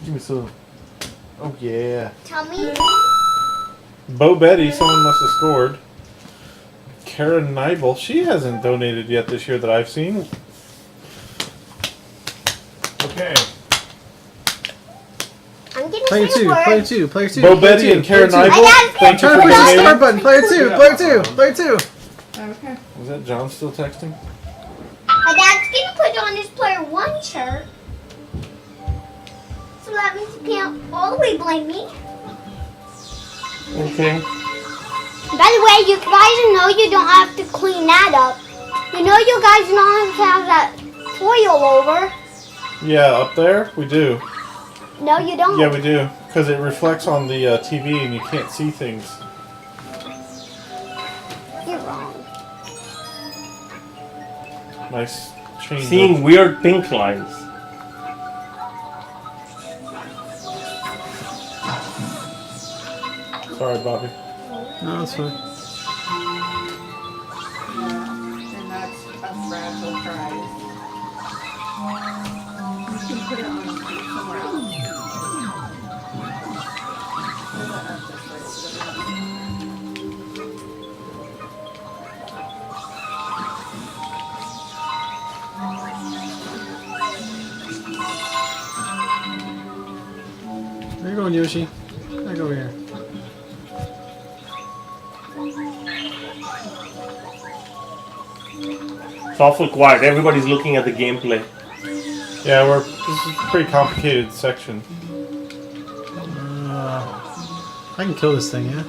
Give me some. Oh, yeah. Tummy. Bo Betty, someone must have scored. Karen Nibel, she hasn't donated yet this year that I've seen. Okay. I'm gonna Player say a two, word. player two, player two. Bo player Betty two, and Karen player two. Nibel, I thank you Trying for to push the start donating. button. Player two, player two, player two. Okay. Was that John still texting? My dad's gonna put on his player 1 shirt. So that means you can't all the way blame me. Okay. By the way, you guys know you don't have to clean that up. You know you guys don't have to have that foil over. Yeah, up there, we do. No, you don't. Yeah, we do. Because it reflects on the TV and you can't see things. You're wrong. Nice change. Seeing weird pink lines. Sorry, Bobby. No, that's fine. And that's a fragile prize. You can put it on somewhere else. Where you going, Yoshi? I go over here. It's awful quiet. Everybody's looking at the gameplay. Yeah, this is a pretty complicated section. I can kill this thing, yeah?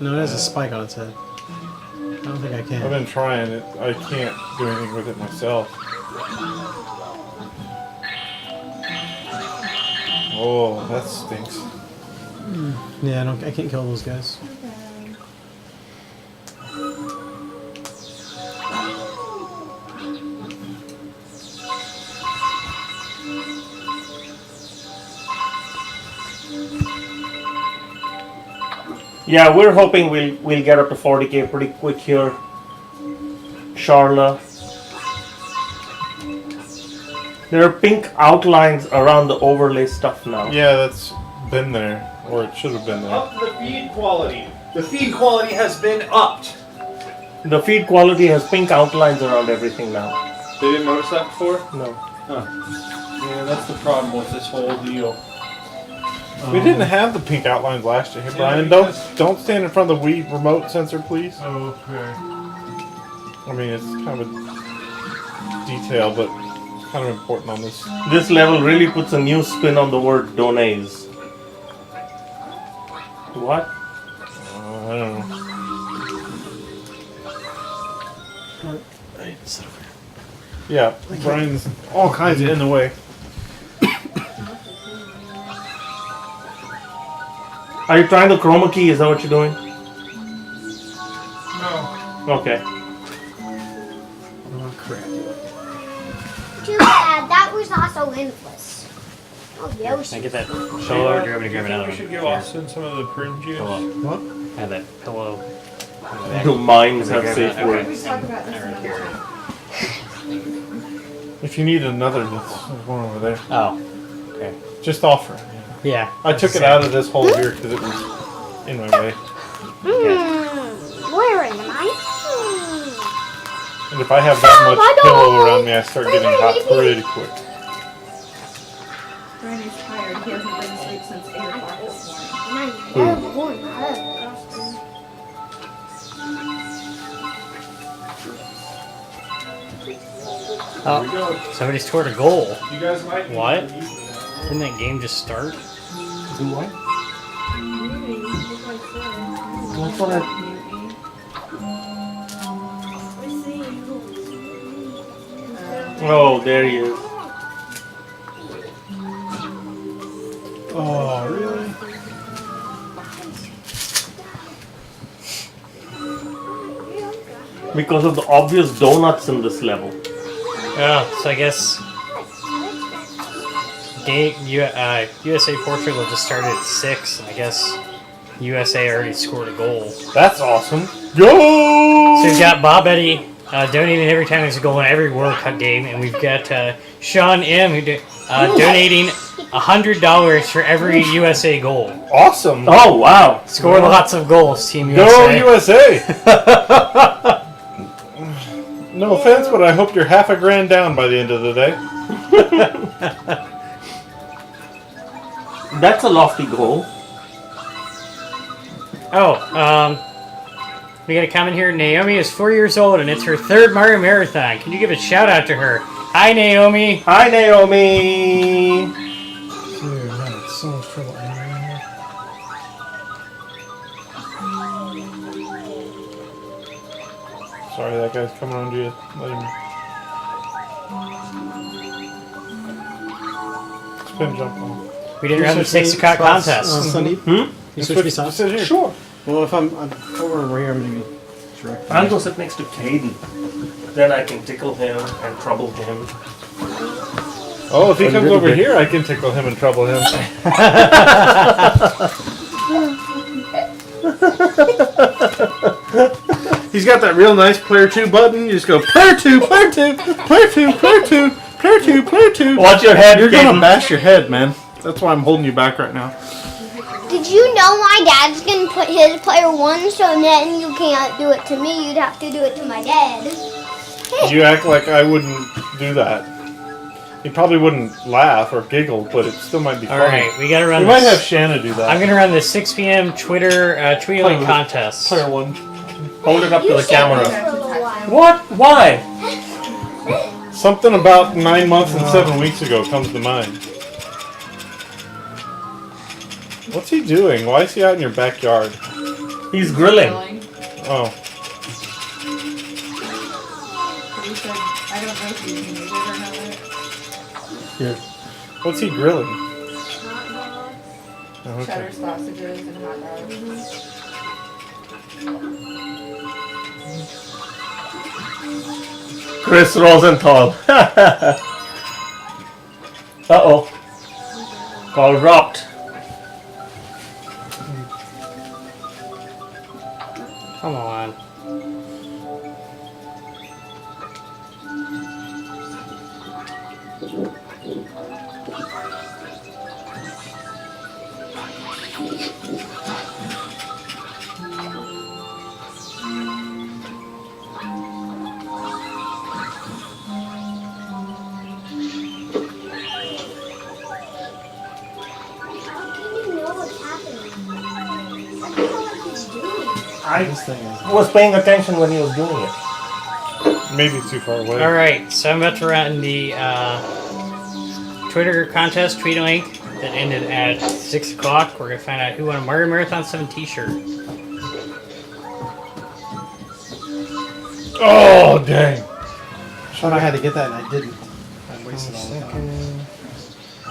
No, it has a spike on its head. I don't think I I've can. been trying it. I can't do anything with it myself. Oh, that stinks. Yeah, I can't kill those guys. Yeah, we're hoping we'll get up to 40k pretty quick here. Charla. There are pink outlines around the overlay stuff now. Yeah, that's been there. Or it should have been there. Up the feed quality. The feed quality has been upped. The feed quality has pink outlines around everything now. They didn't notice that before? No. Yeah, that's the problem with this whole deal. We didn't have the pink outlines last year. Hey, Yeah, Brian, because- don't stand in front of the Wii remote sensor, please. Okay. I mean, it's kind of a detail, but it's kind of important on this. This level really puts a new spin on the word donays. What? I don't know. Yeah, Brian's all kinds of in the way. Are you trying the chroma key? Is that what you're doing? No. Okay. Oh, crap. Too bad. That was also endless. Oh, Can I Yoshi. get that pillow, or do you want me to grab another We one? should give Here. Austin some of the prune juice. Pillow. What? I have that pillow. Do mines have Grab safe that? words? We talk about this another time. If you need another, there's one over there. Oh, okay. Just offer. Yeah. I took it out of this hole here because it was in my way. Where am I? And if I have that much I don't- pillow around me, I start getting hot pretty quick. Randy's tired. He hasn't been asleep since 8 o'clock this morning. My love one hug. Oh, somebody scored a goal. You guys might need What? to eat that. Didn't that game just start? Do what? That's what I- Oh, there he is. Oh, really? Because of the obvious donuts in this level. Oh, so I guess USA Portugal just started at 6. I guess USA already scored a goal. That's awesome. Go! So we've got Bob Eddy donating every time there's a goal in every World Cup game, and we've got Sean M. Donating $100 for every USA goal. Awesome. Oh wow! Score lots of goals, Team Go USA. USA. No offense, but I hope you're half a grand down by the end of the day. That's a lofty goal. Oh, we got a comment here. Naomi is 4 years old and it's her third Mario Marathon. Can you give a shout out to her? Hi, Naomi. Hi, Naomi. Dude, man, it's so much trouble entering here. Sorry, that guy's coming on to you. Let him spin jump on. We didn't run the 6 o'clock contest. Sunday? Hmm? You switch me sides? Sit here. Sure. Well, if I'm over here, I'm gonna be direct. I'll go sit next to Caden. Then I can tickle him and trouble him. Oh, if he A comes little over bit. here, I can tickle him and trouble him. He's got that real nice player 2 button. You just go player 2, player 2, player 2, player 2, player 2, player 2. Watch your head, You're gonna Caden. bash your head, man. That's why I'm holding you back right now. Did you know my dad's gonna put his player 1, so then you can't do it to me, you'd have to do it to my dad. You act like I wouldn't do that. He probably wouldn't laugh or giggle, but it still might be All funny. right, we gotta run. We might this- have Shanna do that. I'm gonna run the 6 p.m. Twitter tweet-a-link contest. Player 1. Hold it up to You the said camera. that for a while. What? Why? Something about 9 months and 7 weeks ago comes to mind. What's he doing? Why is he out in your backyard? He's grilling. Oh, He said, I don't know if you can ever know it. Here. what's he grilling? Hot dogs, Oh, okay. cheddar sausages, and hot dogs. Chris Rosenthal. Uh-oh. Call dropped. Come on. You know what's happening. I don't know what he's doing. This thing is. Was paying attention when he was doing it. Maybe too far away. All right, so I'm about to run the Twitter contest tweet-a-link that ended at 6 o'clock. We're gonna find out who won a Mario Marathon 7 T-shirt. Oh, dang. I thought I had to get that and I didn't. I wasted all the time. I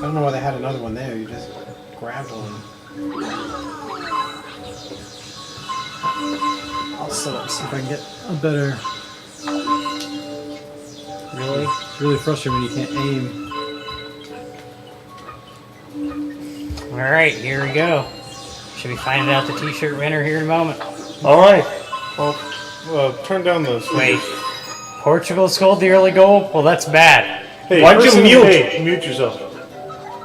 don't know why they had another one there. You just grabbed one. I'll set up, see if I can get a better. Really? It's really frustrating when you can't aim. All right, here we go. Should be finding out the T-shirt winner here in a moment. All right. Turn down the Wait, Portugal scored the early goal? Well, that's bad. Hey, Why'd you person- mute? Hey, mute yourself.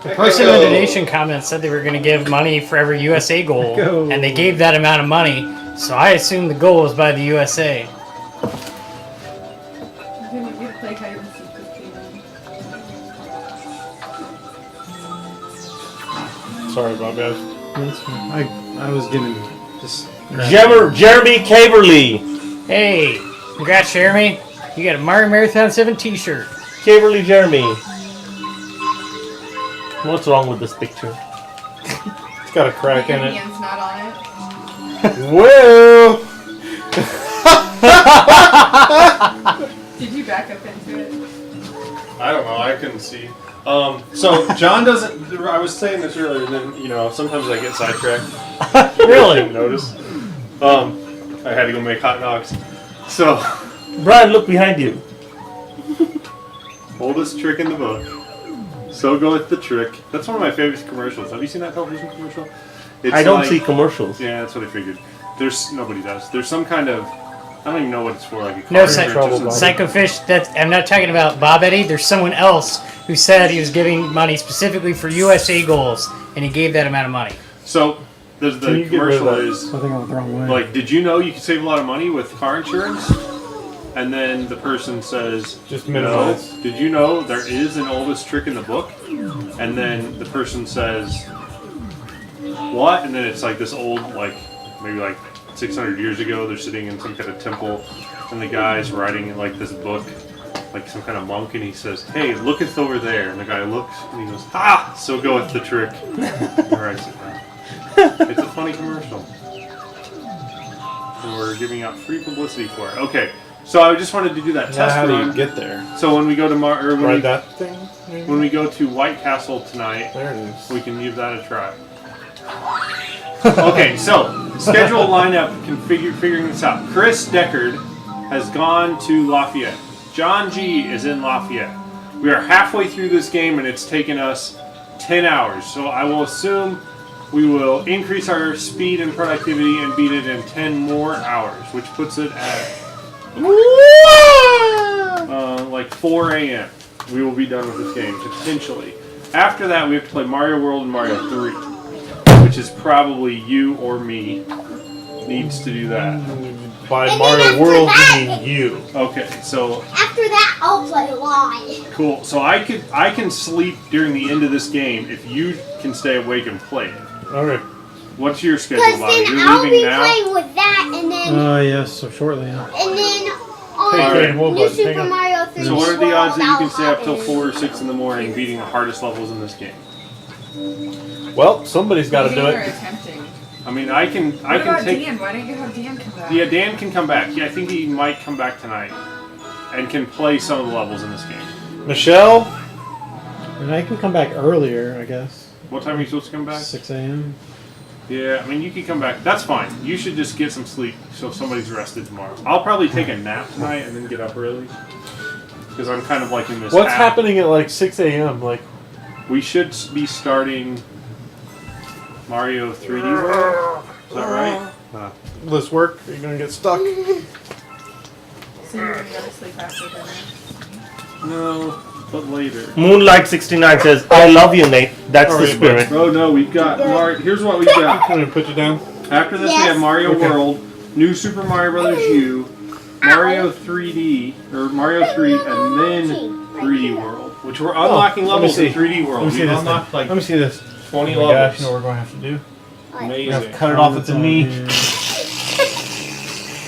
The person in the donation comment said they were going to give money for every USA goal, Go. and they gave that amount of money, so I assume the goal was by the USA. You can play hide and seek with Kaden. Sorry about guys. That's fine. I was giving just. Jeremy Caverly. Hey, congrats, Jeremy. You got a Mario Marathon 7 T-shirt. Caverly Jeremy. What's wrong with this picture? It's got a crack in Your it. hand's not on it. Well, Did you back up into it? I don't know. I couldn't see. So John doesn't. I was saying this earlier. And then sometimes I get sidetracked. Really? Didn't notice. I had to go make hot dogs. So Brian, look behind you. oldest trick in the book. So go with the trick. That's one of my favorite commercials. Have you seen that television commercial? It's I don't like- see commercials. Yeah, that's what I figured. Nobody does. There's some kind of I don't even know what it's for. Like a No, car insurance or something. Psychofish. I'm not talking about Bob Eddy. There's someone else who said he was giving money specifically for USA goals, and he gave that amount of money. So the Can you get rid of commercial that? is I think I went the wrong way. like, did you know you could save a lot of money with car insurance? And then the person says, Just no. minimize. Did you know there is an oldest trick in the book? And then the person says, what? And then it's like this old, like maybe like 600 years ago. They're sitting in some kind of temple, and the guy's writing in like this book, like some kind of monk, and he says, "Hey, looketh over there." And the guy looks, and he goes, "Ah, so goeth the trick." And writes it down. It's a funny commercial. And we're giving out free publicity for it. Okay, so I just wanted to do that Now test how do you run. get there? So when we go to Ride that thing? maybe? when we go to White Castle tonight, There it is. we can give that a try. Okay, so schedule lineup, figuring this out. Chris Deckard has gone to Lafayette. John G is in Lafayette. We are halfway through this game and it's taken us 10 hours. So I will assume we will increase our speed and productivity and beat it in 10 more hours, which puts it at like 4 a.m. We will be done with this game, potentially. After that, we have to play Mario World and Mario 3, which is probably you or me needs to do that. By And then Mario after World, that- you mean you. Okay, so After that, I'll play live. cool. So I can sleep during the end of this game if you can stay awake and play it. Okay. What's your schedule, Because Bobby? then You're I'll leaving be now? playing with that, and then Yes, so shortly, yeah. and then on Hey, Alright. hold New on, hang Super on. Mario 3. So what are the odds that you can stay up till World, 4 or 6 in the morning beating the hardest levels in this game? Well, somebody's got to do Beating or it. attempting. I mean, I can What about take. Dan? Why don't you have Dan come back? Yeah, Dan can come back. Yeah, I think he might come back tonight and can play some of the levels in this game. Michelle, And I can come back earlier, I guess. What time are you supposed to come back? 6 a.m. Yeah, I mean, you can come back. That's fine. You should just get some sleep so somebody's rested tomorrow. I'll probably take a nap tonight and then get up early. Because I'm kind of like in this what's habit. happening at like 6 a.m.? Like, We should be starting Mario 3D World. Is that right? will this work? Are you going to get stuck? So you're gonna go to sleep after dinner. No, but later. Moonlight69 says, I love you, Nate. That's the Alright, spirit. Oh no, we've got here's what we've got. I'm going to put you down. After this, we Yes. have Mario Okay. World, New Super Mario Brothers U, Mario 3D, or Mario 3, and then 3D World, which we're unlocking let me levels in see. 3D World. Let me see We've this unlocked thing. like Let me see this. 20 Oh my gosh, levels. you know what we're going to have to do? We have Amazing. to cut it off at the knee.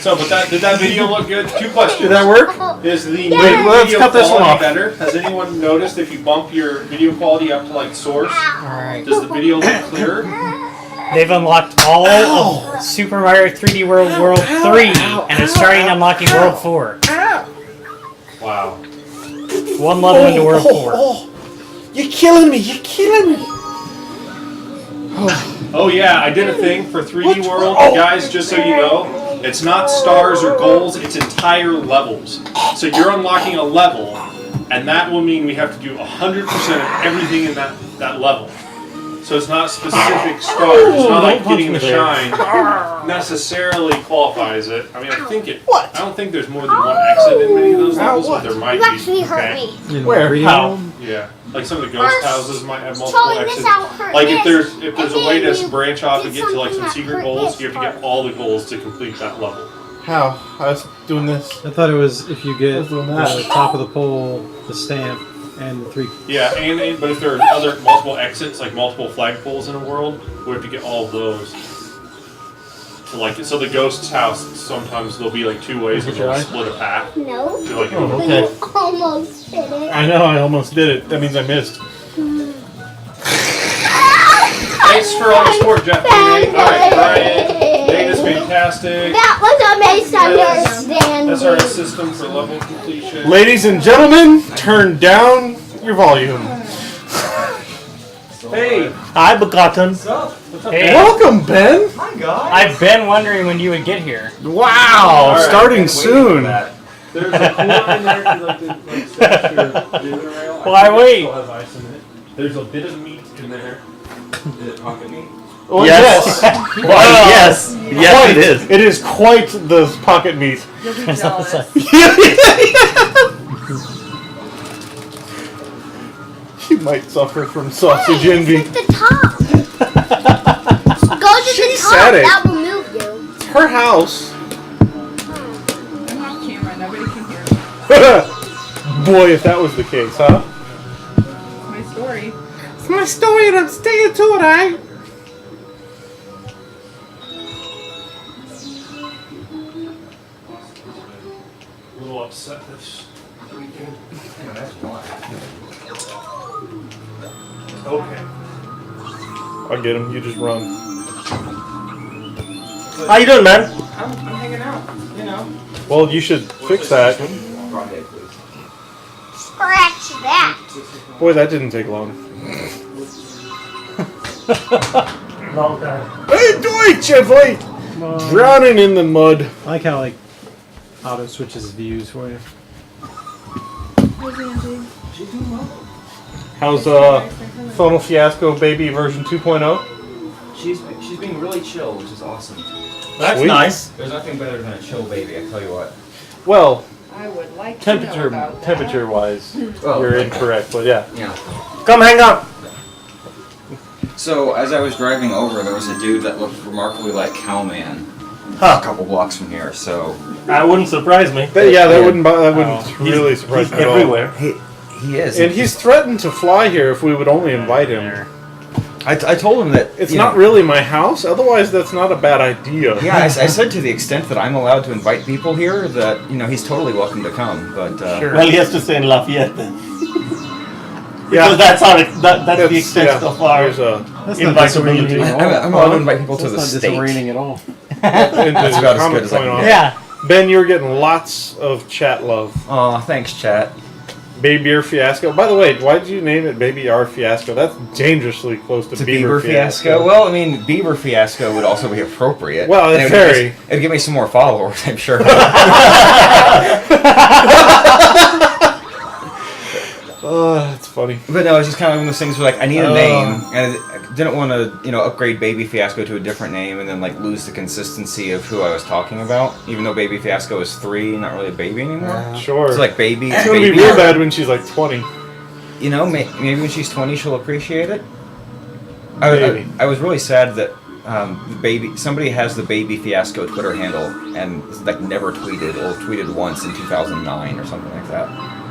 So, but did that video look good? 2 questions. Did that work? Is the Wait, let's video cut this one quality off. better? Has anyone noticed if you bump your video quality up to like source, Alright. does the video look clearer? They've unlocked all of Super Mario 3D World World 3 and are starting unlocking World 4. Wow. One level into World 4. You're killing me. You're killing me. Oh yeah, I did a thing for 3D World, guys. Just so you know, it's not stars or goals; it's entire levels. So you're unlocking a level, and that will mean we have to do 100% of everything in that level. So it's not specific stars. It's not like getting the shine necessarily qualifies it. I mean, I think it. What? I don't think there's more than one exit in many of those levels, but there might You actually be. hurt Okay. me. Where? How? Yeah, like some of the ghost houses might have multiple Throwing this exits. out hurt Like if this, there's a and way then to you branch off and did get to like some something that secret hurt goals, this you have to part. get all the goals to complete that level. How? I was doing this. I thought it was if you get Let's do the that. top of the pole, the stamp, and the 3. Yeah, but if there are other multiple exits, like multiple flagpoles in a world, we have to get all of those. So the ghost's house, sometimes there'll be like 2 ways, and they'll split a path. No. To like, Oh, But okay. you almost did it. I know. I almost did it. That means I missed. Thanks for all the support, Jeff. Alright, Brian. Nate is fantastic. That was a misunderstanding. That's our system for level completion. Ladies and gentlemen, turn down your volume. Hey, I've begotten. Hey, Welcome, Ben. I've been wondering when you would get here. Wow, Alright, starting soon. there's a cooler in there if you like to stash your ginger ale. Why think it wait? still has ice in it. There's a bit of meat in there. Is it pocket meat? Well, Yes. Well, yes. Yes, Quite. it is. It is quite the pocket meat. You'll be It's not the jealous. You might suffer from sausage Hey, envy. it's at the top. Go to She the top. said it. That will move you. It's her house. I'm off camera. Nobody can hear me. Boy, if that was the case, huh? It's my story. It's my story and I'm sticking to it, eh? A little upset this weekend. Okay. I'll get him. You just run. How you doing, man? I'm hanging out, you know. Well, you should fix that. Scratch that. Boy, that didn't take long. Long time. Hey, Deutsche, boy! Drowning in the mud. I like how like auto switches views for you. Where's Angie? How's Funnel Fiasco Baby version 2.0? She's being really chill, which is awesome. That's Sweet. nice. There's nothing better than a chill baby, I tell you what. Well, I would like to know about that. temperature wise, Oh, you're okay. incorrect, but yeah. Yeah. Come hang out. So as I was driving over, there was a dude that looked remarkably like Cowman a Huh. couple blocks from here. So That wouldn't surprise me. That Yeah. wouldn't Oh, really he's surprise me at all. everywhere. he is. And he's threatened to fly here if we would only invite him. I told him that It's you not know, really my house, otherwise that's not a bad idea. Yeah, I said to the extent that I'm allowed to invite people here, that he's totally welcome to come. But Sure. Well, he has to stay in Lafayette then. Yeah. Because that's that's the extent yeah, of our there's a That's not disorienting invitability. at all. I'm allowed to invite people to That's the not state. disorienting at all. That's about as good as I can get. Yeah. Ben, you're getting lots of chat love. Aw, thanks, chat. Baby Beer Fiasco. By the way, why did you name it Baby R Fiasco? That's dangerously close to It's a Beaver Bieber fiasco. Well, I mean, Beaver fiasco would also be appropriate. Well, And it's it'd give me some more followers, I'm sure. It's funny. But no, it's just kind of one of those things where like I need a name, and I didn't want to upgrade Baby Fiasco to a different name and then like lose the consistency of who I was talking about. Even though Baby Fiasco is 3, not really a baby anymore. Sure. It's like baby. It's gonna be baby. real bad when she's like 20. Maybe when she's 20, she'll appreciate it. Maybe. I was really sad that somebody has the Baby Fiasco Twitter handle and like never tweeted or tweeted once in 2009 or something like that.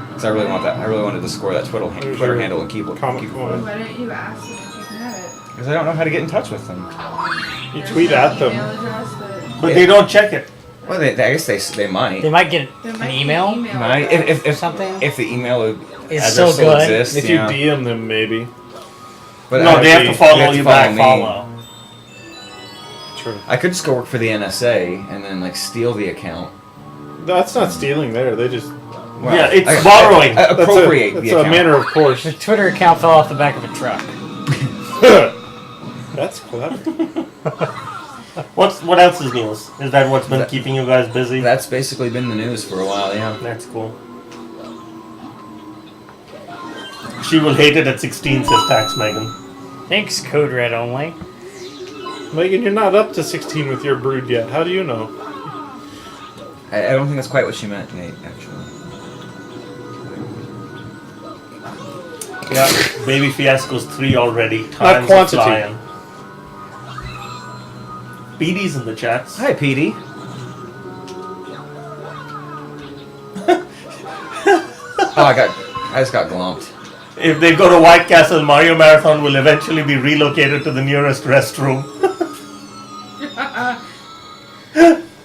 Because I really want that. I really wanted to score that Twitter There's Twitter your handle and keep it. comment going. Why didn't you ask them if you had it? Because I don't know how to get in touch with them. You tweet at Email them. address that But they don't check it. Well, I guess they might. They might get there an might be email. Might address. if something. if the email It's address so good. exists. If yeah. you DM them, maybe. But No, I- they have to follow they have to you follow back. me. Follow. True. I could just go work for the NSA and then like steal the account. That's not stealing there. They just. Well, Yeah, it's borrowing. appropriate That's the a account. manner of course. The Twitter account fell off the back of a truck. That's clever. What else is news? Is that what's been keeping you guys busy? That's basically been the news for a while, yeah. That's cool. She will hate it at 16, says Tax Megan. Thanks, Code Red only. Megan, you're not up to 16 with your brood yet. How do you know? I don't think that's quite what she meant, Nate, actually. Yeah, Baby Fiasco's 3 already. Times quantity. are flying. BD's in the chats. Hi, Petey. I just got glumped. If they go to White Castle, Mario Marathon will eventually be relocated to the nearest restroom.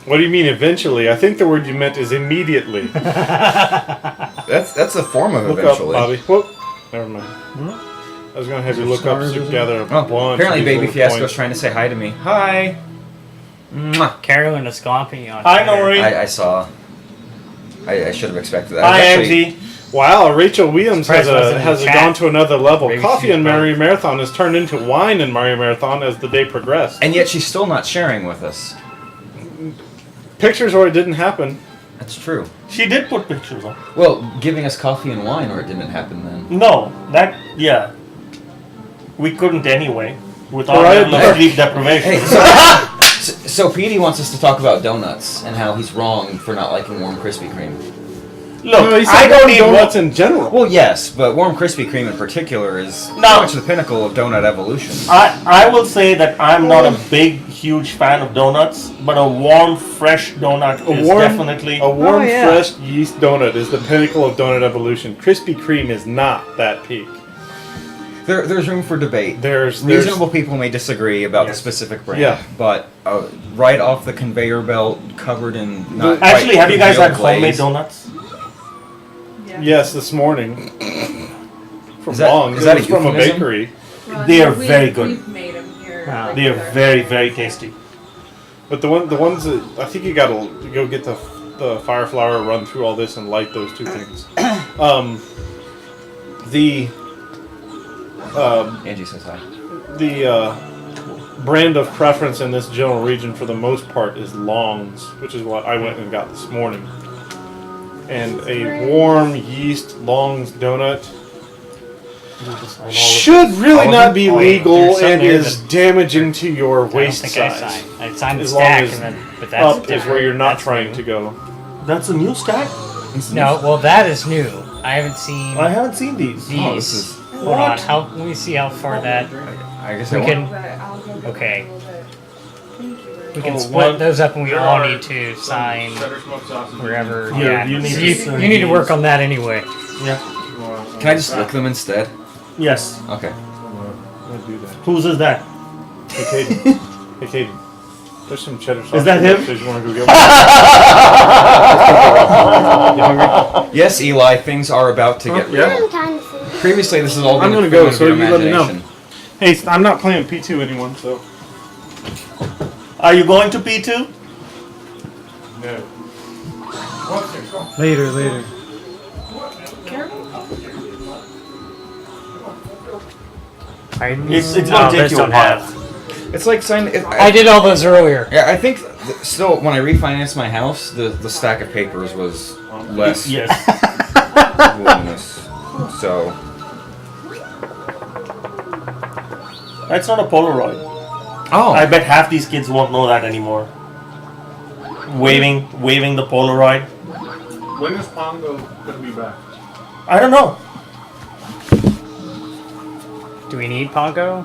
What do you mean eventually? I think the word you meant is immediately. That's a form of Look eventually. up, Bobby. Whoop. Never mind. I was going to have you look up Stars, to isn't gather a Oh, bunch apparently of these Baby little Fiasco's points. trying to say hi to me. Hi. Mwah. Carolyn is glomping on Hi, Twitter. Nori. I saw. I should have expected that. Hi, Actually, Angie. Wow, Rachel Williams Surprised it wasn't in has the chat. gone to another level. Maybe Coffee she's in broke. Mario Marathon has turned into wine in Mario Marathon as the day progressed. And yet she's still not sharing with us. Pictures or it didn't happen. That's true. She did put pictures on. Well, giving us coffee and wine, or it didn't happen then. No, yeah. We couldn't anyway. Without Right. level of sleep deprivation. Hey, so Petey wants us to talk about donuts and how he's wrong for not liking warm Krispy Kreme. Look, No, he said I don't eat donuts in general. Well, yes, but warm Krispy Kreme in particular is pretty No. much the pinnacle of donut evolution. I will say that I'm not a big, huge fan of donuts, but a warm, fresh donut is definitely. A warm, Oh, yeah. fresh yeast donut is the pinnacle of donut evolution. Krispy Kreme is not that peak. There's room for debate. There's Reasonable people may disagree about the Yes. specific brand, Yeah. but right off the conveyor belt, covered in not Actually, quite have you guys had congealed homemade glaze. donuts? Yeah. Yes, this morning. From Is that- Long's. is It that a was from a euphemism? bakery. Well, They are we- very good. We've made them here. Wow. like They are the- very, very tasty. But the ones that I think you gotta go get the fire flower, run through all this, and light those two things. The Angie says hi. the brand of preference in this general region for the most part is Long's, which is what I went and got this morning. And a warm yeast Long's donut should really not be Oh, legal there's some and there is damaging to your I don't waist think I size. signed. I signed the As long stack, as and then, but that's Up is different. where you're not That's trying new. to go. That's a new stack? No, well, that is new. I haven't seen I haven't seen these. these. Oh, this is- Hold on. Let me see how far that. I guess We I can. But I'll go get Okay. a little bit. Thank you. We can Oh, split one- those up, and we There all are need to sign Cheddar smoked sausage. wherever. Here, Yeah, you need So to sign you need to work these. on that anyway. Yeah. Can I just lick them instead? Yes. Okay. I'm gonna do that. Whose is that? Hey, Caden. Hey, Caden. There's some cheddar sauce. Is that him? upstairs. You want to go get one? You hungry? Yes, Eli, things are about to get Yeah. I'm trying to see. Previously, this has all been I'm gonna a go, figment so of you let me know. imagination. Hey, I'm not playing P2 anymore, so. Are you going to P2? No. Later. It's gonna take those you a don't while. have. It's like signing. I did all those earlier. Yeah, I think still when I refinanced my house, the stack of papers was less Yes. voluminous. So That's not a Polaroid. oh, I bet half these kids won't know that anymore. Waving the Polaroid. When is Pongo gonna be back? I don't know. Do we need Pongo?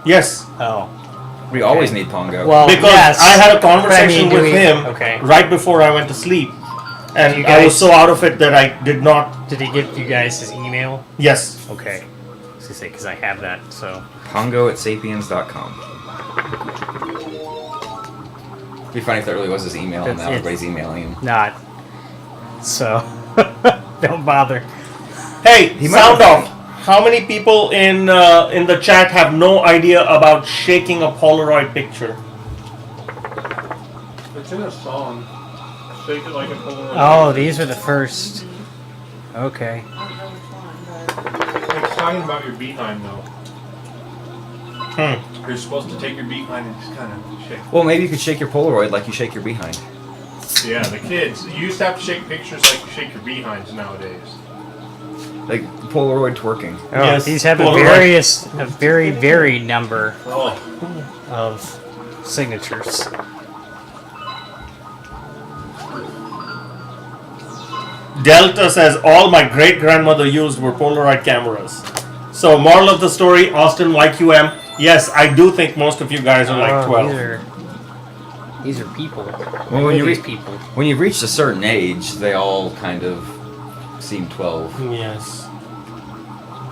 Yes. Oh. we always need Pongo. Well, Because yes. I had a But I conversation mean, do with we- him Okay. right before I went to sleep. And You I was guys- so out of it that I did not. Did he give you guys his email? Yes. Okay. I was gonna say because I have that. So Pongo@sapiens.com. It'd be funny if that really was his email, and That's now it. everybody's emailing him. not. So don't bother. Hey, He might sound have- off. How many people in the chat have no idea about shaking a Polaroid picture? It's in a song. Shake it like a Polaroid. Oh, these are the first. Okay. I don't know which one, but It's talking about your behind though. Hmm. You're supposed to take your behind and just kind of shake. Well, maybe you could shake your Polaroid like you shake your behind. Yeah, the kids. You used to have to shake pictures like you shake your behinds nowadays. Like Polaroid twerking. Oh, Yes, these have Polaroid. a very varied number Oh, of signatures. Delta says all my great grandmother used were Polaroid cameras. So, moral of the story, Austin YQM. Yes, I do think most of you guys are like Oh, 12. These are people. Well, when you these reach people. when you've reached a certain age, they all kind of seem 12. Yes.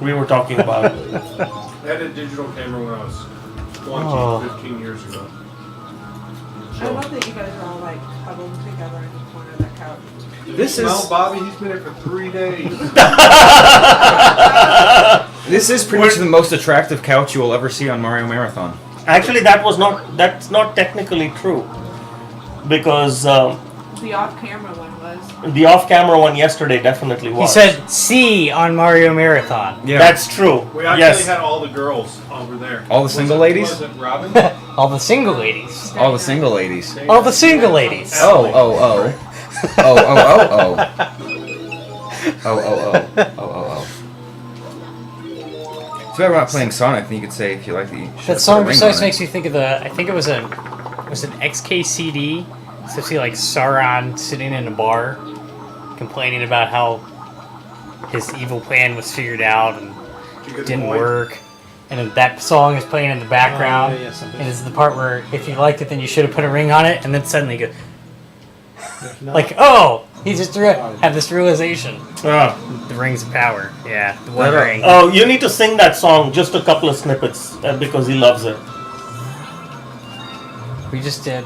We were talking about. I had a digital camera when I was 20, Oh. 15 years ago. I love that you guys are all like huddled together in the corner of that couch. This Smell is Bobby. He's been here for 3 days. this is pretty much the most attractive couch you will ever see on Mario Marathon. Actually, that's not technically true. Because The off-camera one was. the off-camera one yesterday definitely He was. said C on Mario Marathon. Yeah, That's true. We actually Yes. had all the girls over there. All the single ladies? Was it Robin? All the single ladies. all the single ladies. All the single ladies. Oh, oh, oh. Oh, oh, oh, oh. Oh, oh, oh. Oh, oh, oh. So if I'm not playing Sonic, then you could say if you like the That song precise makes me think of I think it was an XKCD. So see like Sauron sitting in a bar, complaining about how his evil plan was figured out and didn't work. And then that song is playing in the background. And it's the part where if you liked it, then you should have put a ring on it. And then suddenly you go, like, oh, he just had this realization. Ah. The rings of power. Yeah, the one ring. Oh, you need to sing that song, just a couple of snippets, because he loves it. We just did.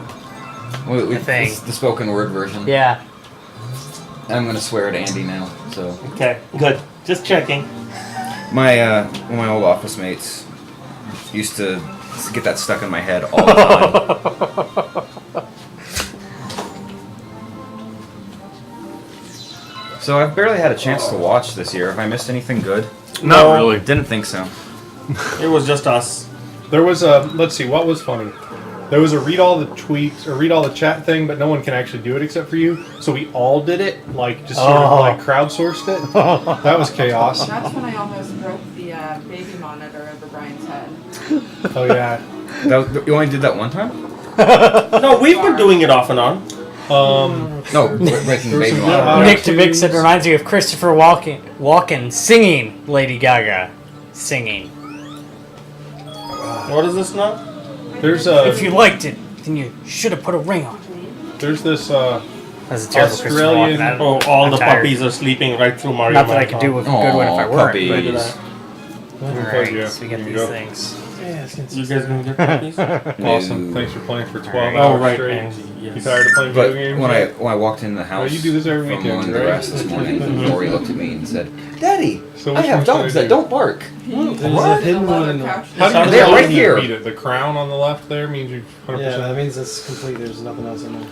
The thing. The spoken word version. Yeah. I'm gonna swear at Andy now. So. Okay, good. Just checking. My one of my old office mates used to get that stuck in my head all the time. So I've barely had a chance to watch this year. Have I missed anything good? No. really. Didn't think so. It was just us. There was a, let's see, what was funny? There was a read all the tweets or read all the chat thing, but no one can actually do it except for you. So we all did it, like just sort of like crowdsourced it. That was chaos. That's when I almost broke the baby monitor over Brian's head. Oh yeah. You only did that one time? No, we've been doing it off and on. No, breaking the baby some monitor. good- Nick to Mix, it reminds you of Christopher Walken singing Lady Gaga. Singing. What is this now? There's If you liked it, then you should have put a ring on it. there's this That's a terrible Christopher Australian- Walken. Oh, all I'm the tired. puppies are sleeping right through Mario Not that I could do Marathon. a good one if I weren't. puppies. Look at that. Alright, Yeah, so we get there you these go. things. You guys gonna get puppies? awesome. Thanks for playing for 12 Oh, hours right. straight. Angie, You yes. tired of playing But video games? when I walked in the house you do this every from weekend, mowing the right? grass this morning, Rory looked at me and said, "Daddy, So I which have one should dogs I that do? don't bark." There's a What? hidden The one leather in the... couch. How do you They're know right when you here. beat it? The crown on the left there means you 100%. Yeah, that means it's complete. There's nothing else in there.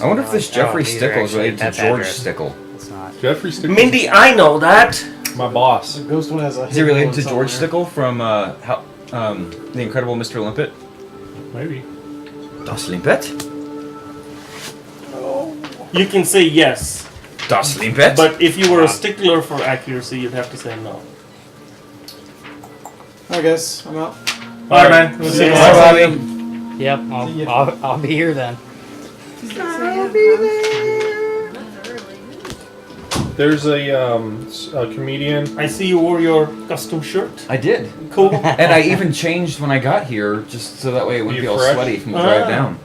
I wonder if this Oh, Jeffrey these are Stickle is actually related to that George address. Stickle. It's not. Jeffrey Stickles, Mindy, I know that. my boss. The ghost one has a. Is he related to George Stickle from The Incredible Mr. Limpet? Maybe. Das Limpet? You can say yes, Das Limpet? but if you were a stickler for accuracy, you'd have to say no. I guess I'm out. All right, man. We'll see you Bye, later. Bobby. Yep, I'll be here then. There's a comedian. I see you wore your custom shirt. I did. Cool. And I even changed when I got here, just so that way it wouldn't You be all fresh? sweaty from the drive Ah. down.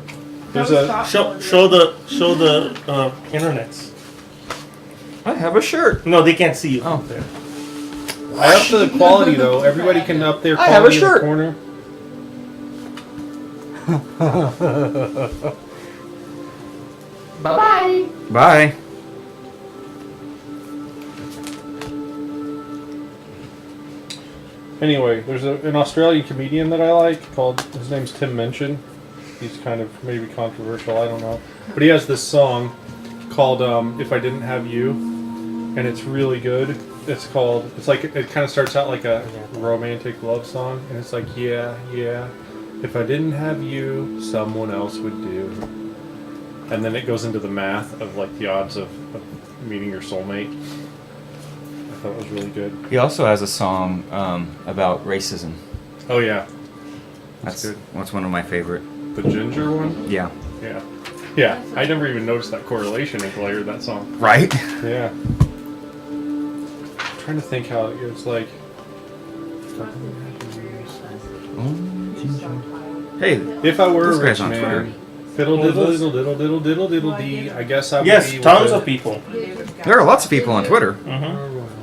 There's a Show the internets. I have a shirt. No, they can't see you. Oh. There. I up to the quality though. Everybody can up their I quality have a in shirt. the corner. Bye. Bye. Anyway, there's an Australian comedian that I like called. His name's Tim Minchin. He's kind of maybe controversial. I don't know, but he has this song called "If I Didn't Have You," and it's really good. It's called. It's like it kind of starts out like a romantic love song, and it's like yeah, yeah. If I didn't have you, someone else would do. And then it goes into the math of like the odds of meeting your soulmate. I thought it was really good. He also has a song about racism. Oh yeah, that's good. That's one of my favorite. The ginger one. Yeah. Yeah. Yeah. I never even noticed that correlation until I heard that song. Right? Yeah. I'm trying to think how it was like. Hey, If I were This a rich guy's on man, fiddle diddle diddle diddle diddle diddle diddle dee, I guess I would Yes, be tons with of people. there are lots of people on Twitter.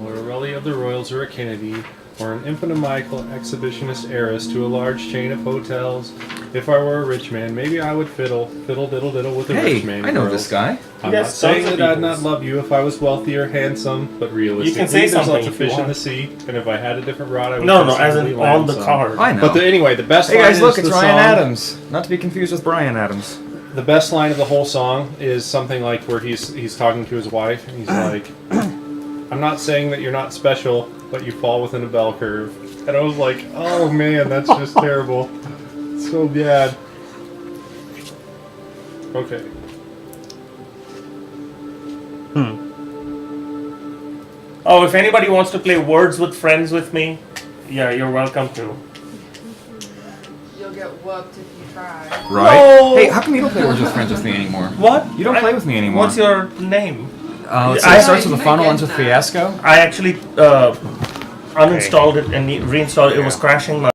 or a Raleigh of the Royals or a Kennedy, or an infinimical exhibitionist heiress to a large chain of hotels. If I were a rich man, maybe I would fiddle diddle diddle with a Hey, rich man. I know girls. this guy. I'm Yes, not saying tons of that I'd peoples. not love you if I was wealthy or handsome, but realistically, You can say there's something lots of if you fish in want. the sea, and if I had a different rod, I would No, as in conceivably on land the some. card. I know. But anyway, the best Hey line guys, look, is it's the Ryan song. Adams. Not to be confused with Brian Adams. The best line of the whole song is something like where he's talking to his wife, and he's like, "I'm not saying that you're not special, but you fall within a bell curve." And I was like, "Oh man, that's just terrible, so bad." Okay. Oh, if anybody wants to play Words with Friends with me, Yeah, you're welcome to. You'll get whooped if you try. Right? No. Hey, how come you don't play Words with Friends with me anymore? What? You don't play with me anymore. What's your name? Let's I- see, it starts with a funnel, ends with fiasco. I actually uninstalled it and reinstalled it. It was crashing my